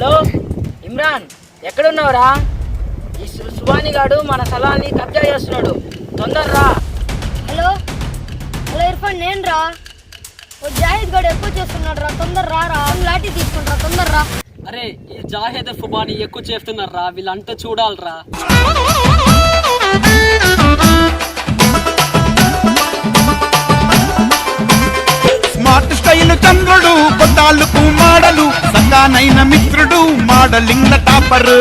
Hello Imran, ఎక్కడున్నావురా? ఈ సుబాని గాడు మన స్థలాన్ని కబ్జా చేస్తున్నాడు, తొందరరా. హలో హలో ఇర్ఫాన్, నేను రా. ఓ జాహిద్ గడు ఎక్కువ చేస్తున్నాడు రా, తొందర రా. లాఠీ తీసుకుంటా, తొందర రా. అరే ఈ జాహేద్ ఫుబాని ఎక్కువ చేస్తున్నారా, వీళ్ళంటే చూడాలరా. స్మార్ట్ స్టైల్ చంద్రుడు, కొత్తాళ్ళకు మాడలు, సంగానైన మిత్రుడు, మోడలింగ్ టాపర్.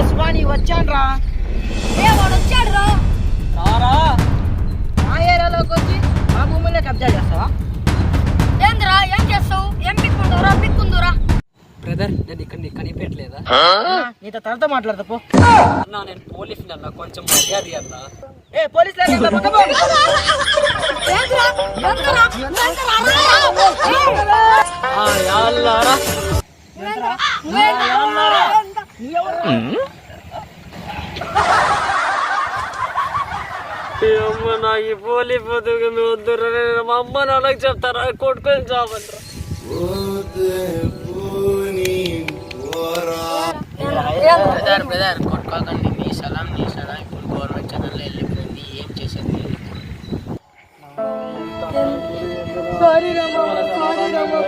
సుబాని వచ్చాన్రా. వాడు వచ్చాడు రా. రారా, మా ఏరియాలోకి వచ్చి మా భూములే కబ్జా చేస్తావా? ఏందిరా, ఏం చేస్తావు? ఏం పిక్కుంటావురా? పిక్కుందురా. బ్రదర్ నేను ఇక్కడ నీకు కనిపెట్టలేదా? నీతో తనతో మాట్లాడతా పో. అన్నా నేను పోలీస్ అన్నా, కొంచెం మర్యాద అన్నా. ఏ పోలీస్ అమ్మ నా ఈ పోలీ పొద్దుకు వద్దు, మా అమ్మ నాన్నకి చెప్తారా కొట్టుకొని చావంటారా. బ్రదర్ కొట్టుకోకండి, నీ సలాం ఇప్పుడు గవర్నమెంట్ ఛానల్లో వెళ్ళిపోయింది, ఏం చేసేది? Sorry Rama, sorry Rama.